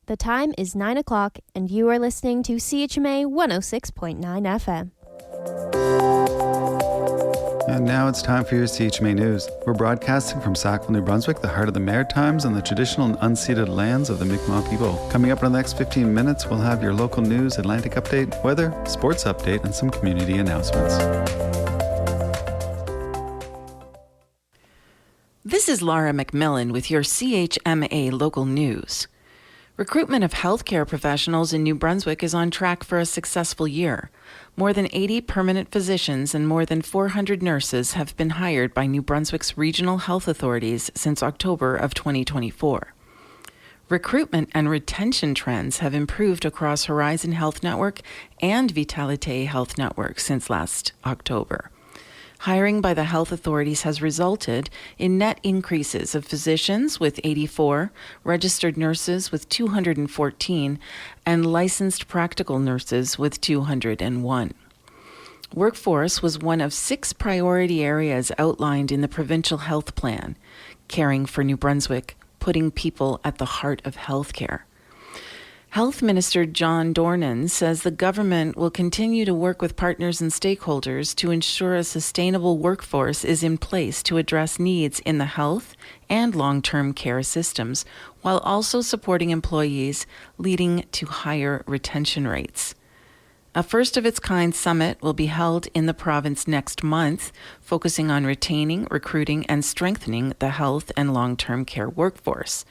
The time is 9 o'clock, and you are listening to CHMA 106.9 FM. And now it's time for your CHMA News. We're broadcasting from Sackville, New Brunswick, the heart of the Maritimes and the traditional and unceded lands of the Mi'kmaq people. Coming up in the next 15 minutes, we'll have your local news, Atlantic update, weather, sports update, and some community announcements. This is Laura McMillan with your CHMA local news. Recruitment of healthcare professionals in New Brunswick is on track for a successful year. More than 80 permanent physicians and more than 400 nurses have been hired by New Brunswick's regional health authorities since October of 2024. Recruitment and retention trends have improved across Horizon Health Network and Vitalite Health Network since last October. Hiring by the health authorities has resulted in net increases of physicians with 84, registered nurses with 214, and licensed practical nurses with 201. Workforce was one of 6 priority areas outlined in the provincial health plan, Caring for New Brunswick, putting people at the heart of healthcare. Health Minister John Dornan says the government will continue to work with partners and stakeholders to ensure a sustainable workforce is in place to address needs in the health and long-term care systems, while also supporting employees, leading to higher retention rates. A first-of-its-kind summit will be held in the province next month, focusing on retaining, recruiting, and strengthening the health and long-term care workforce.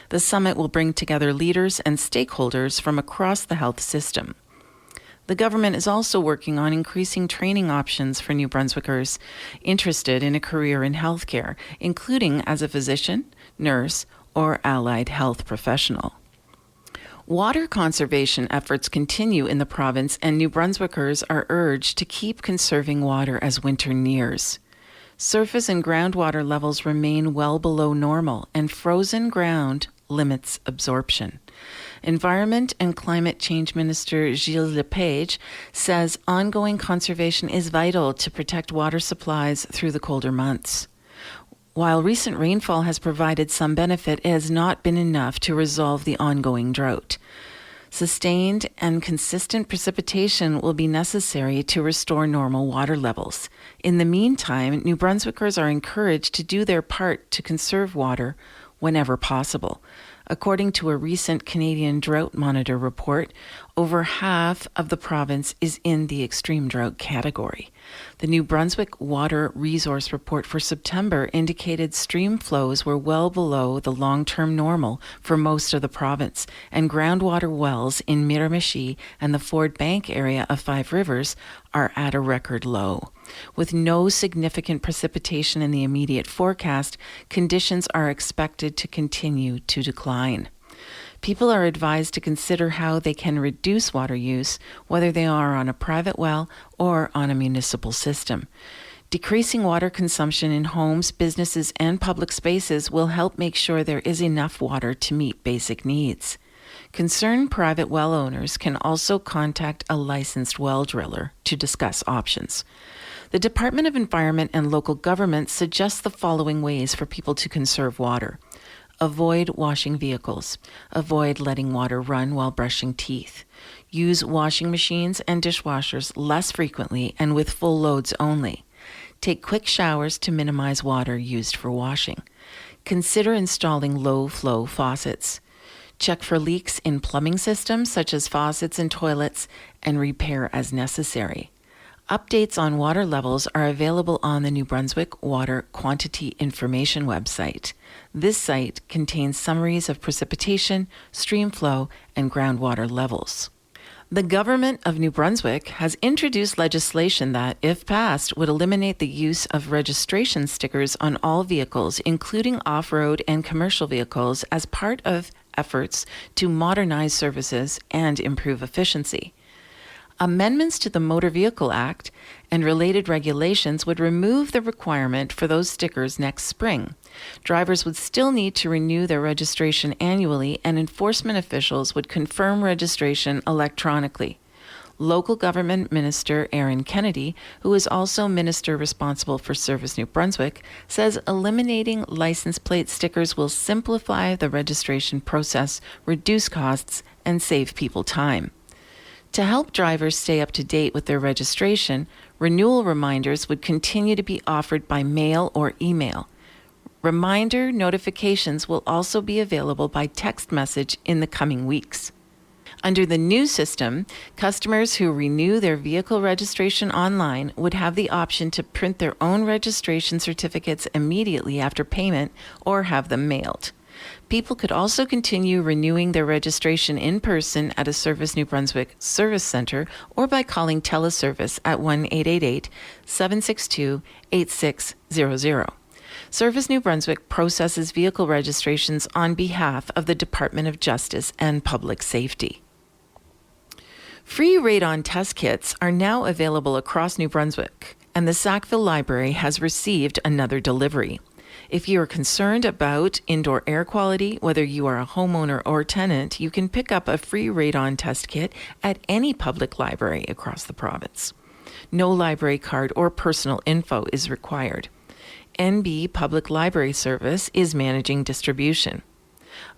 The summit will bring together leaders and stakeholders from across the health system. The government is also working on increasing training options for New Brunswickers interested in a career in healthcare, including as a physician, nurse, or allied health professional. Water conservation efforts continue in the province, and New Brunswickers are urged to keep conserving water as winter nears. Surface and groundwater levels remain well below normal, and frozen ground limits absorption. Environment and Climate Change Minister Gilles Lepage says ongoing conservation is vital to protect water supplies through the colder months. While recent rainfall has provided some benefit, it has not been enough to resolve the ongoing drought. Sustained and consistent precipitation will be necessary to restore normal water levels. In the meantime, New Brunswickers are encouraged to do their part to conserve water whenever possible. According to a recent Canadian Drought Monitor report, over half of the province is in the extreme drought category. The New Brunswick Water Resource Report for September indicated stream flows were well below the long-term normal for most of the province, and groundwater wells in Miramichi and the Ford Bank area of Five Rivers are at a record low. With no significant precipitation in the immediate forecast, conditions are expected to continue to decline. People are advised to consider how they can reduce water use, whether they are on a private well or on a municipal system. Decreasing water consumption in homes, businesses, and public spaces will help make sure there is enough water to meet basic needs. Concerned private well owners can also contact a licensed well driller to discuss options. The Department of Environment and Local Government suggests the following ways for people to conserve water. Avoid washing vehicles. Avoid letting water run while brushing teeth. Use washing machines and dishwashers less frequently and with full loads only. Take quick showers to minimize water used for washing. Consider installing low-flow faucets. Check for leaks in plumbing systems such as faucets and toilets and repair as necessary. Updates on water levels are available on the New Brunswick Water Quantity Information website. This site contains summaries of precipitation, stream flow, and groundwater levels. The Government of New Brunswick has introduced legislation that, if passed, would eliminate the use of registration stickers on all vehicles, including off-road and commercial vehicles, as part of efforts to modernize services and improve efficiency. Amendments to the Motor Vehicle Act and related regulations would remove the requirement for those stickers next spring. Drivers would still need to renew their registration annually, and enforcement officials would confirm registration electronically. Local Government Minister Aaron Kennedy, who is also minister responsible for Service New Brunswick, says eliminating license plate stickers will simplify the registration process, reduce costs, and save people time. To help drivers stay up to date with their registration, renewal reminders would continue to be offered by mail or email. Reminder notifications will also be available by text message in the coming weeks. Under the new system, customers who renew their vehicle registration online would have the option to print their own registration certificates immediately after payment or have them mailed. People could also continue renewing their registration in person at a Service New Brunswick service center or by calling teleservice at 1-888-762-8600. Service New Brunswick processes vehicle registrations on behalf of the Department of Justice and Public Safety. Free radon test kits are now available across New Brunswick, and the Sackville Library has received another delivery. If you are concerned about indoor air quality, whether you are a homeowner or tenant, you can pick up a free radon test kit at any public library across the province. No library card or personal info is required. NB Public Library Service is managing distribution.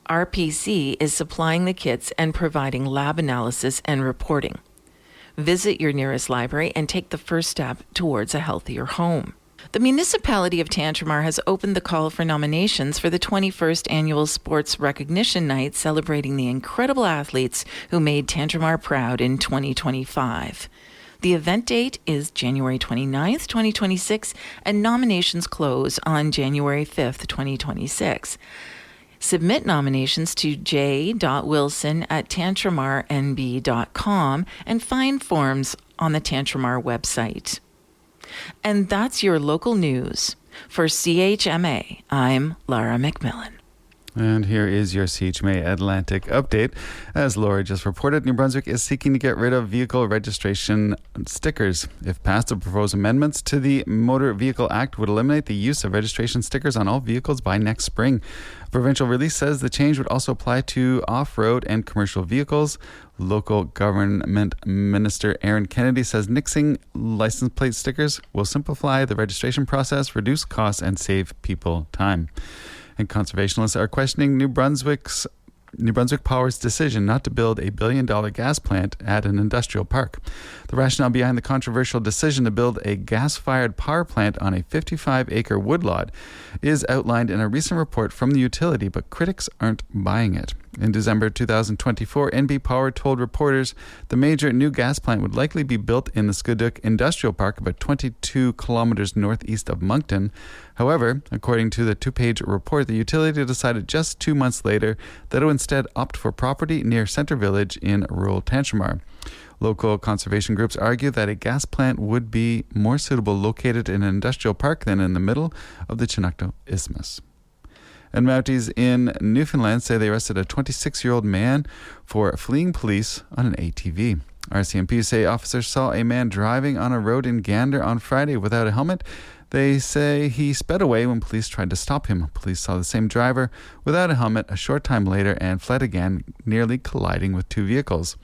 RPC is supplying the kits and providing lab analysis and reporting. Visit your nearest library and take the first step towards a healthier home. The municipality of Tantramar has opened the call for nominations for the 21st Annual Sports Recognition Night, celebrating the incredible athletes who made Tantramar proud in 2025. The event date is January 29th, 2026, and nominations close on January 5th, 2026. Submit nominations to j.wilson@tantramarnb.com and find forms on the Tantramar website. And that's your local news. For CHMA, I'm Lara McMillan. And here is your CHMA Atlantic update. As Laura just reported, New Brunswick is seeking to get rid of vehicle registration stickers. If passed, the proposed amendments to the Motor Vehicle Act would eliminate the use of registration stickers on all vehicles by next spring. A provincial release says the change would also apply to off-road and commercial vehicles. Local Government Minister Aaron Kennedy says nixing license plate stickers will simplify the registration process, reduce costs, and save people time. And conservationists are questioning New Brunswick Power's decision not to build a $1 billion gas plant at an industrial park. The rationale behind the controversial decision to build a gas-fired power plant on a 55-acre woodlot is outlined in a recent report from the utility, but critics aren't buying it. In December 2024, NB Power told reporters the major new gas plant would likely be built in the Skuduk Industrial Park, about 22 kilometers northeast of Moncton. However, according to the two-page report, the utility decided just 2 months later that it would instead opt for property near Centre Village in rural Tantramar. Local conservation groups argue that a gas plant would be more suitable located in an industrial park than in the middle of the Chinook Isthmus. And Mounties in Newfoundland say they arrested a 26-year-old man for fleeing police on an ATV. RCMP say officers saw a man driving on a road in Gander on Friday without a helmet. They say he sped away when police tried to stop him. Police saw the same driver without a helmet a short time later and fled again, nearly colliding with two vehicles.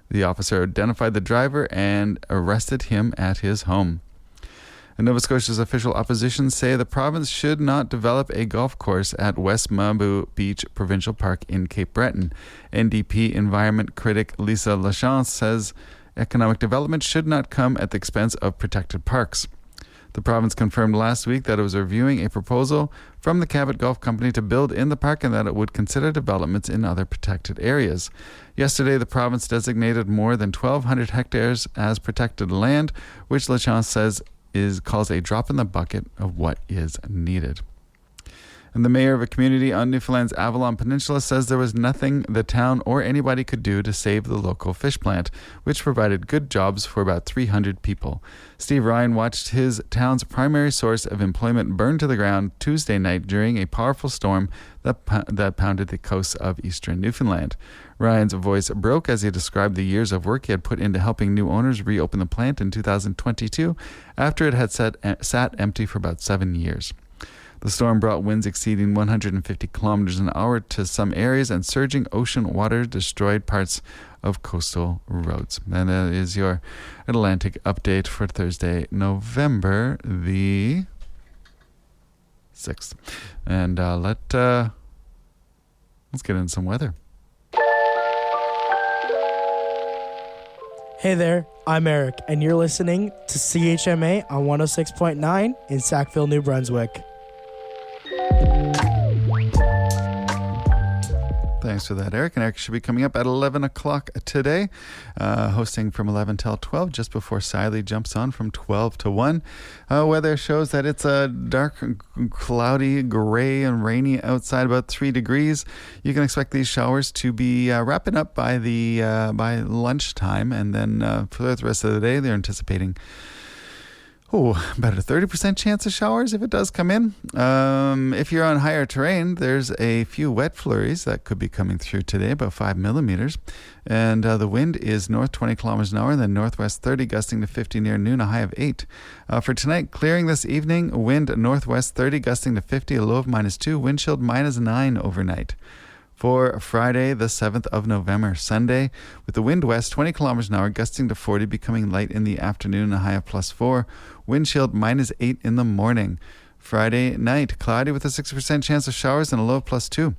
The officer identified the driver and arrested him at his home. And Nova Scotia's official opposition say the province should not develop a golf course at West Mabou Beach Provincial Park in Cape Breton. NDP environment critic Lisa Lachance says economic development should not come at the expense of protected parks. The province confirmed last week that it was reviewing a proposal from the Cabot Golf Company to build in the park and that it would consider developments in other protected areas. Yesterday, the province designated more than 1,200 hectares as protected land, which Lachance says calls a drop in the bucket of what is needed. And the mayor of a community on Newfoundland's Avalon Peninsula says there was nothing the town or anybody could do to save the local fish plant, which provided good jobs for about 300 people. Steve Ryan watched his town's primary source of employment burn to the ground Tuesday night during a powerful storm that pounded the coasts of eastern Newfoundland. Ryan's voice broke as he described the years of work he had put into helping new owners reopen the plant in 2022 after it had sat empty for about 7 years. The storm brought winds exceeding 150 kilometers an hour to some areas, and surging ocean water destroyed parts of coastal roads. And that is your Atlantic update for Thursday, November the 6th. And let's get into some weather. Hey there, I'm Eric, and you're listening to CHMA on 106.9 in Sackville, New Brunswick. Thanks for that, Eric. And Eric should be coming up at 11 o'clock today, hosting from 11 till 12, just before Siley jumps on from 12 to 1. Weather shows that it's a dark, cloudy, gray, and rainy outside, about 3 degrees. You can expect these showers to be wrapping up by lunchtime, and then for the rest of the day, they're anticipating about a 30% chance of showers if it does come in. If you're on higher terrain, there's a few wet flurries that could be coming through today, about 5 millimeters. And the wind is north 20 kilometers an hour, and then northwest 30, gusting to 50 near noon, a high of 8. For tonight, clearing this evening, wind northwest 30, gusting to 50, a low of -2, wind chill -9 overnight. For Friday, the 7th of November, Sunday, with the wind west 20 kilometers an hour, gusting to 40, becoming light in the afternoon, a high of +4. Wind chilled -8 in the morning. Friday night, cloudy with a 60% chance of showers and a low of +2.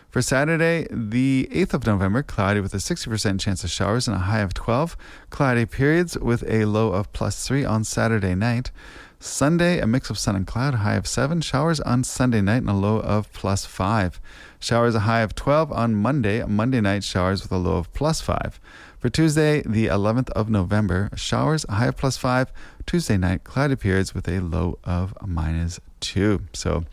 For Saturday, the 8th of November, cloudy with a 60% chance of showers and a high of 12. Cloudy periods with a low of +3 on Saturday night. Sunday, a mix of sun and cloud, high of 7. Showers on Sunday night and a low of +5. Showers a high of 12 on Monday. Monday night, showers with a low of +5. For Tuesday, the 11th of November, showers, a high of +5. Tuesday night, cloudy periods with a low of -2. So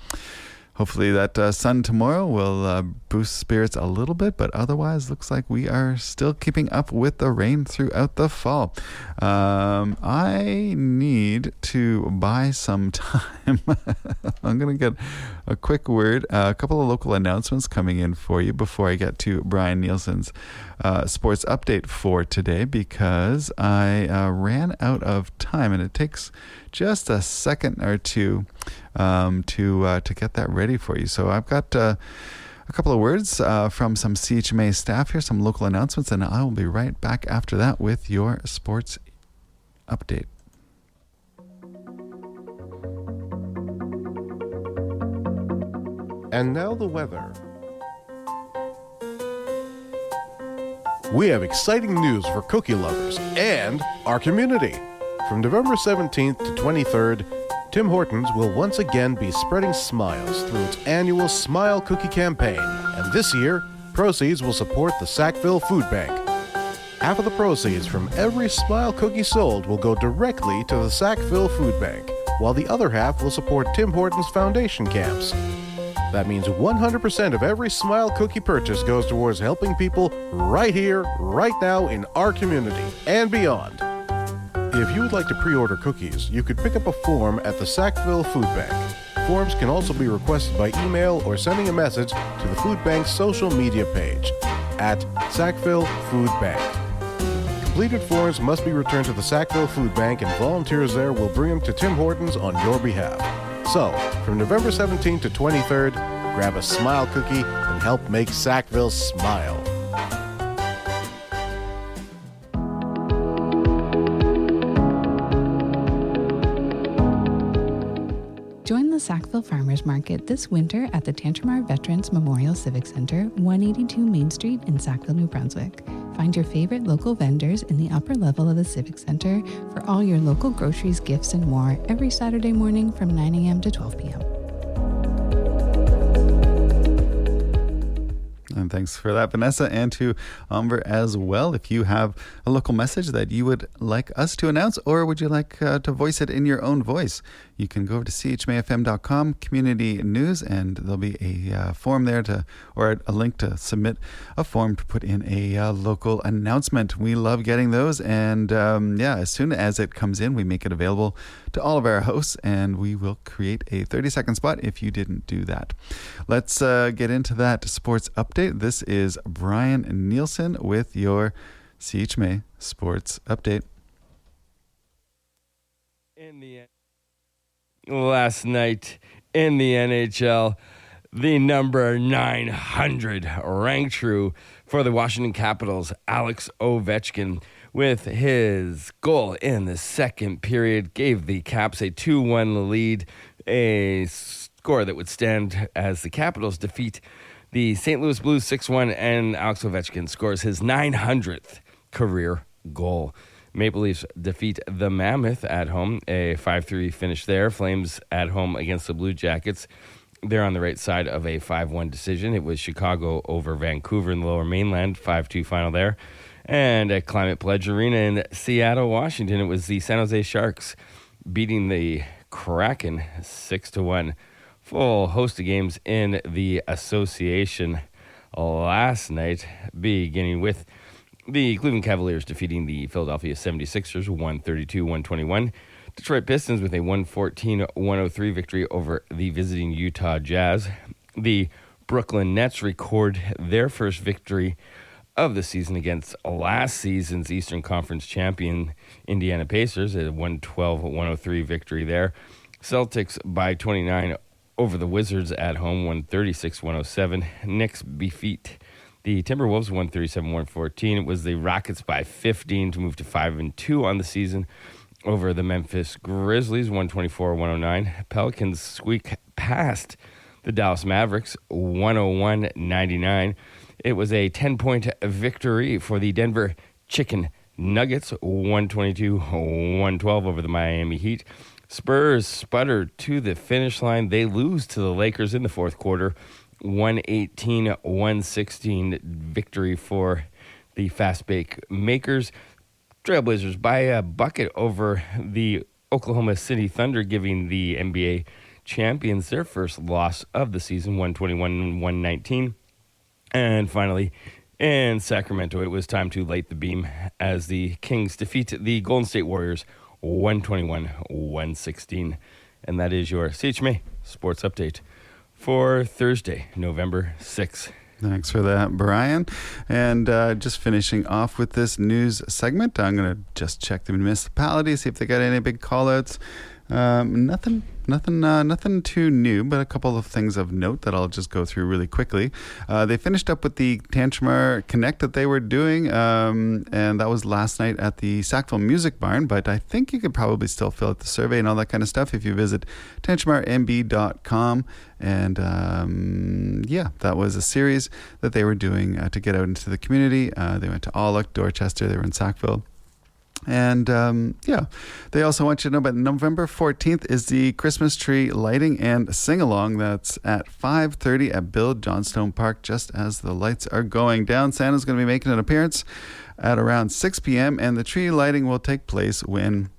hopefully that sun tomorrow will boost spirits a little bit, but otherwise looks like we are still keeping up with the rain throughout the fall. I need to buy some time. I'm going to get a quick word, a couple of local announcements coming in for you before I get to Brian Nielsen's sports update for today, because I ran out of time, and it takes just a second or two to get that ready for you. So I've got a couple of words from some CHMA staff here, some local announcements, and I will be right back after that with your sports update. And now the weather. We have exciting news for cookie lovers and our community. From November 17th to 23rd, Tim Hortons will once again be spreading smiles through its annual Smile Cookie campaign, and this year, proceeds will support the Sackville Food Bank. Half of the proceeds from every Smile Cookie sold will go directly to the Sackville Food Bank, while the other half will support Tim Hortons Foundation camps. That means 100% of every Smile Cookie purchase goes towards helping people right here, right now in our community and beyond. If you would like to pre-order cookies, you could pick up a form at the Sackville Food Bank. Forms can also be requested by email or sending a message to the Food Bank's social media page at Sackville Food Bank. Completed forms must be returned to the Sackville Food Bank, and volunteers there will bring them to Tim Hortons on your behalf. So, from November 17th to 23rd, grab a Smile Cookie and help make Sackville smile. Join the Sackville Farmers Market this winter at the Tantramar Veterans Memorial Civic Center, 182 Main Street in Sackville, New Brunswick. Find your favorite local vendors in the upper level of the Civic Center for all your local groceries, gifts, and more every Saturday morning from 9 a.m. to 12 p.m. And thanks for that, Vanessa, and to Amber as well. If you have a local message that you would like us to announce, or would you like to voice it in your own voice, you can go over to chmafm.com, community news, and there'll be a form there or a link to submit a form to put in a local announcement. We love getting those, and as soon as it comes in, we make it available to all of our hosts, and we will create a 30-second spot if you didn't do that. Let's get into that sports update. This is Brian Nielsen with your CHMA Sports Update. In the end, last night in the NHL, the number 900 ranked crew for the Washington Capitals, Alex Ovechkin, with his goal in the second period, gave the Caps a 2-1 lead, a score that would stand as the Capitals defeat the St. Louis Blues 6-1, and Alex Ovechkin scores his 900th career goal. Maple Leafs defeat the Mammoth at home, a 5-3 finish there. Flames at home against the Blue Jackets. They're on the right side of a 5-1 decision. It was Chicago over Vancouver in the Lower Mainland, 5-2 final there. And at Climate Pledge Arena in Seattle, Washington, it was the San Jose Sharks beating the Kraken 6-1. Full host of games in the association last night, beginning with the Cleveland Cavaliers defeating the Philadelphia 76ers 132-121. Detroit Pistons with a 114-103 victory over the visiting Utah Jazz. The Brooklyn Nets record their first victory of the season against last season's Eastern Conference champion Indiana Pacers, a 112-103 victory there. Celtics by 29 over the Wizards at home, 136-107. Knicks defeat the Timberwolves 137-114. It was the Rockets by 15 to move to 5-2 on the season over the Memphis Grizzlies 124-109. Pelicans squeak past the Dallas Mavericks 101-99. It was a 10-point victory for the Denver Chicken Nuggets 122-112 over the Miami Heat. Spurs sputter to the finish line. They lose to the Lakers in the fourth quarter. 118-116 victory for the Fast Break Makers. Trailblazers by a bucket over the Oklahoma City Thunder, giving the NBA champions their first loss of the season, 121-119. And finally, in Sacramento, it was time to light the beam as the Kings defeat the Golden State Warriors 121-116. And that is your CHMA Sports Update for Thursday, November 6th. Thanks for that, Brian. And just finishing off with this news segment, I'm going to just check the municipalities, see if they got any big call-outs. Nothing too new, but a couple of things of note that I'll just go through really quickly. They finished up with the Tantramar Connect that they were doing, and that was last night at the Sackville Music Barn, but I think you could probably still fill out the survey and all that kind of stuff if you visit tantramarnb.com. And that was a series that they were doing to get out into the community. They went to Aulock, Dorchester, they were in Sackville. And they also want you to know about November 14th is the Christmas tree lighting and sing-along. That's at 5:30 at Bill Johnstone Park, just as the lights are going down. Santa's going to be making an appearance at around 6 p.m. and the tree lighting will take place when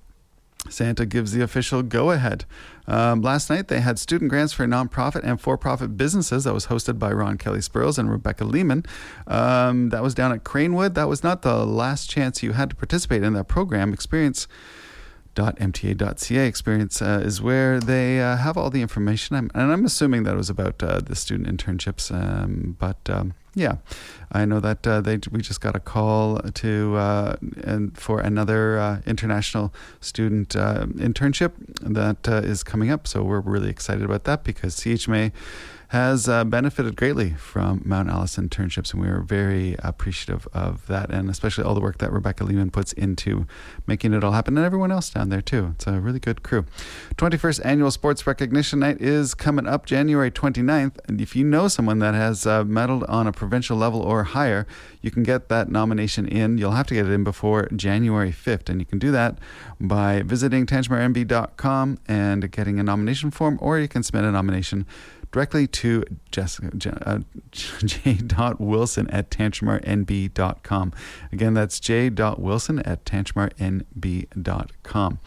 Santa gives the official go-ahead. Last night, they had student grants for nonprofit and for-profit businesses. That was hosted by Ron Kelly Spurls and Rebecca Lehman. That was down at Cranewood. That was not the last chance you had to participate in that program. Experience.mta.ca. Experience is where they have all the information. I'm assuming that it was about the student internships. I know that we just got a call and for another international student internship that is coming up. So we're really excited about that because CHMA has benefited greatly from Mount Alice internships, and we are very appreciative of that, and especially all the work that Rebecca Lehman puts into making it all happen, and everyone else down there too. It's a really good crew. 21st Annual Sports Recognition Night is coming up January 29th, and if you know someone that has medaled on a provincial level or higher, you can get that nomination in. You'll have to get it in before January 5th, and you can do that by visiting tantramarnb.com and getting a nomination form, or you can submit a nomination directly to j.wilson@tantramarnb.com. Again, that's j.wilson@tantramarnb.com.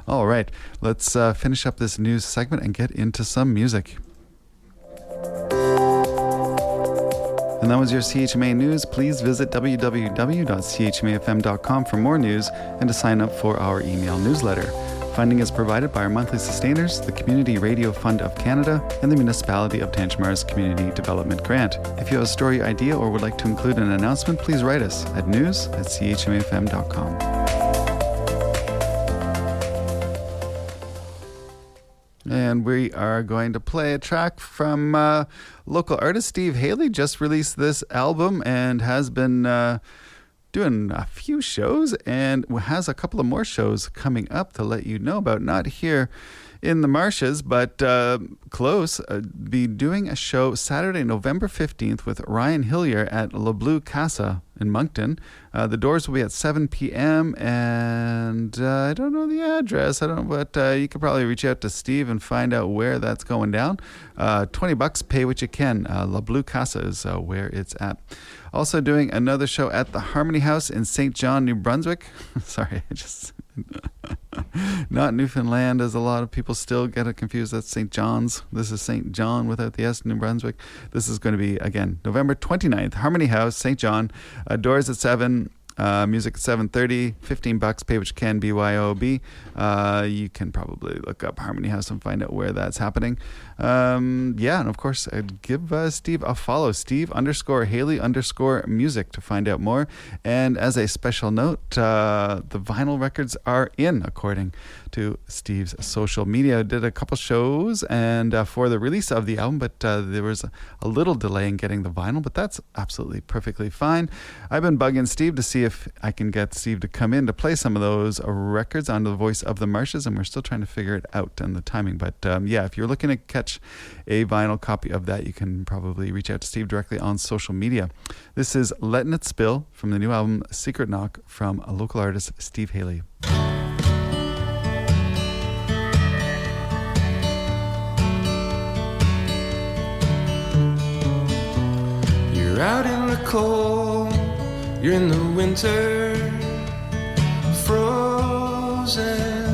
All right, let's finish up this news segment and get into some music. And that was your CHMA News. Please visit www.chmafm.com for more news and to sign up for our email newsletter. Funding is provided by our monthly sustainers, the Community Radio Fund of Canada, and the Municipality of Tantramar's Community Development Grant. If you have a story idea or would like to include an announcement, please write us at news@chmafm.com. and we are going to play a track from local artist Steve Haley. Just released this album and has been doing a few shows and has a couple of more shows coming up to let you know about. Not here in the marshes, but close. Be doing a show Saturday, November 15th with Ryan Hillier at Le Bleu Casa in Moncton. The doors will be at 7 p.m. and I don't know the address. But you could probably reach out to Steve and find out where that's going down. $20, pay what you can. Le Bleu Casa is where it's at. Also doing another show at the Harmony House in St. John, New Brunswick. Sorry, I just... Not Newfoundland, as a lot of people still get it confused. That's St. John's. This is St. John without the S, New Brunswick. This is going to be, again, November 29th, Harmony House, St. John. Doors at 7, music at 7:30, $15, pay what you can, BYOB. You can probably look up Harmony House and find out where that's happening. And of course, give Steve a follow, Steve_Haley_music to find out more. And as a special note, the vinyl records are in, according to Steve's social media. Did a couple shows and for the release of the album, but there was a little delay in getting the vinyl, but that's absolutely perfectly fine. I've been bugging Steve to see if I can get Steve to come in to play some of those records on the Voice of the Marshes, and we're still trying to figure it out and the timing. But if you're looking to catch a vinyl copy of that, you can probably reach out to Steve directly on social media. This is Letting It Spill from the new album Secret Knock from a local artist, Steve Haley. You're out in the cold, you're in the winter, frozen.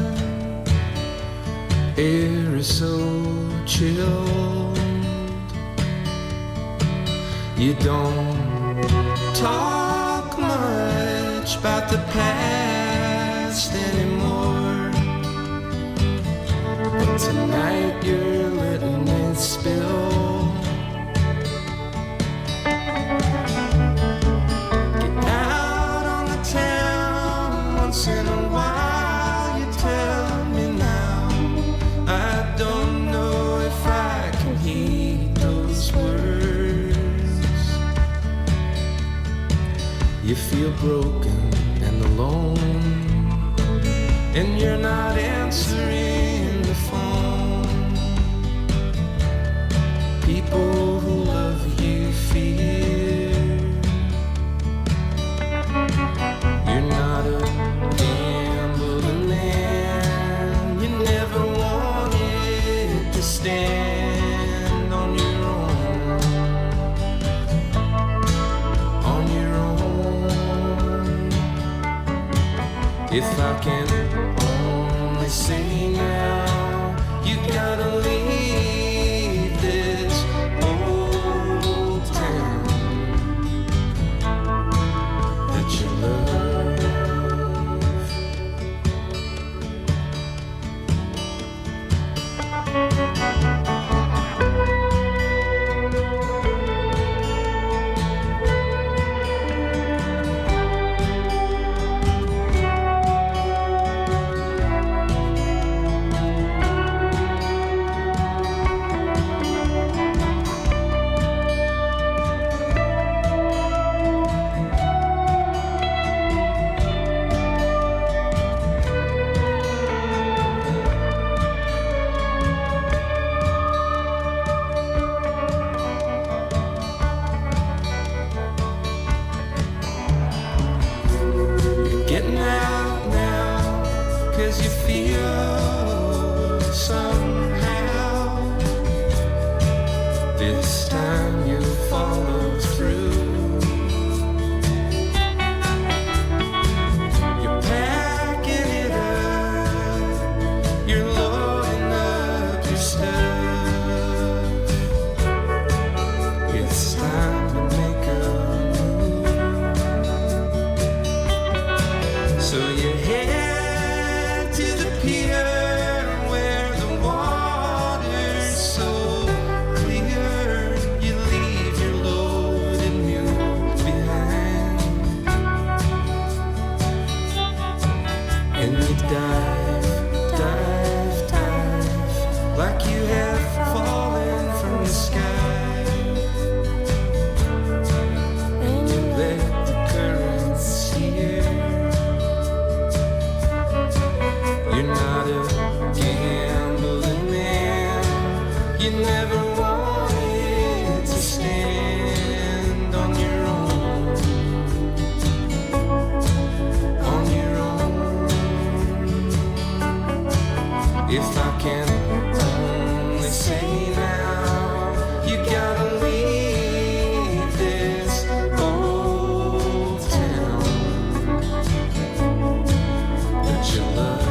Air is so chilled. You don't talk much about the past anymore, but tonight you're letting it spill. Get out on the town once in a while. You tell me now, I don't know if I can heed those words. You feel broken and alone, and you're not answering the phone. People who love you fear you're not a gambling man. You never wanted to stand on your own. On your own. If I can only say now, you gotta leave this old town that you love. Getting out now, 'cause you feel somehow. This time you follow through. You're packing it up, you're loading up your stuff. It's time to make a move. So you head to the pier. If I can only say now, you gotta leave this old town that you love.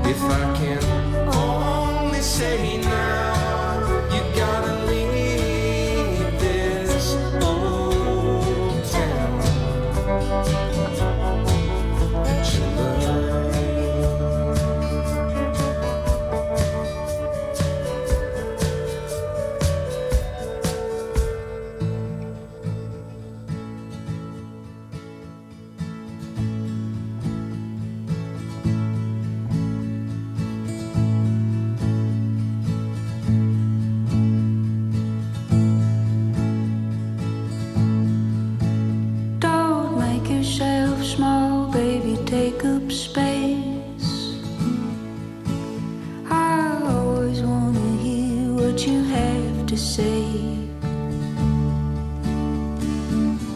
If I can only say now, you gotta leave this old town that you love. Don't make yourself small, baby, take up space. I always wanna hear what you have to say.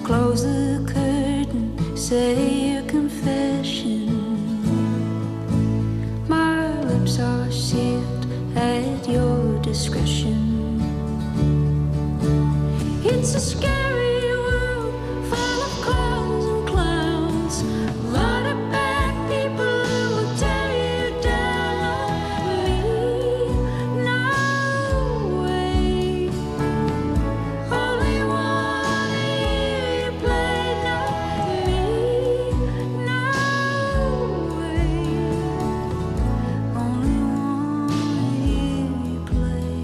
Close the curtain, say your confession. My lips are sealed at your discretion. It's a scary world full of clowns and clowns. A lot of bad people who will tear you down. Me, no way. Only wanna hear you play. Not me, no way. Only wanna hear you play.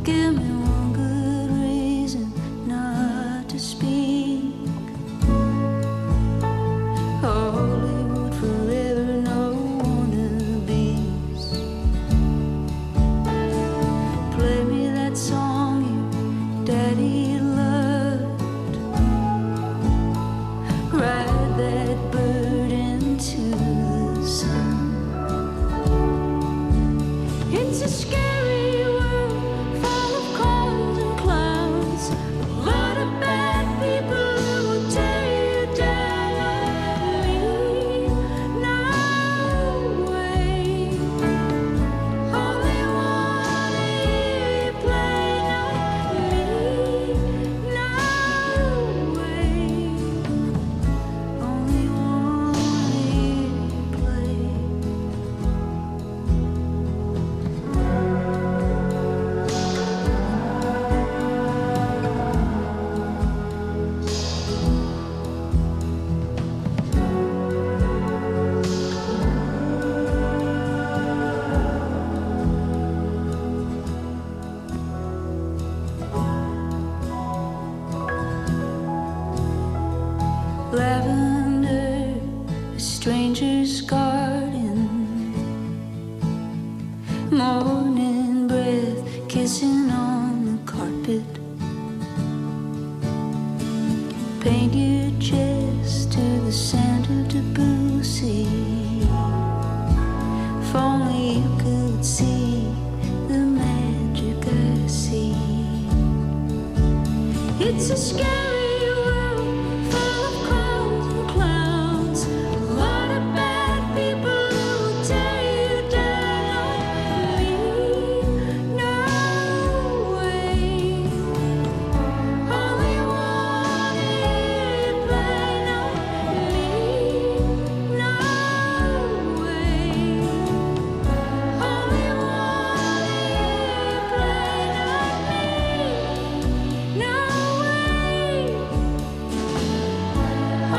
Give me one good reason not to speak. Hollywood forever, no wannabes. Play me that song your daddy loved. Ride that bird into the sun. It's a scary world full of clowns and clowns. A lot of bad people who will tear you down. Me, no way. Only wanna hear you play. Not me, no way. Only wanna hear you play. Lavender, a stranger's garden. Morning breath kissing on the carpet. Paint your chest to the sound of Debussy. If only you could see the magic I see. It's a scary world full of clowns and clowns. A lot of bad people who will tear you down. Me, no way. Only wanna hear you play. Not me, no way. Only wanna hear you play. Not me, no way.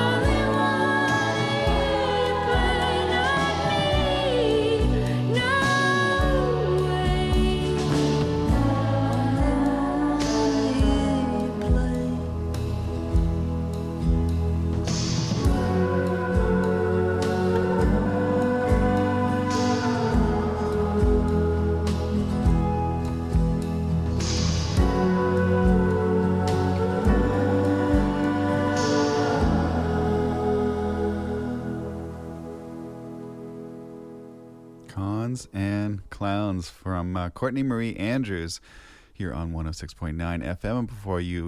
Only wanna hear you play. Not me, no way. Only wanna hear you play. Cons and Clowns from Courtney Marie Andrews here on 106.9 FM. And before you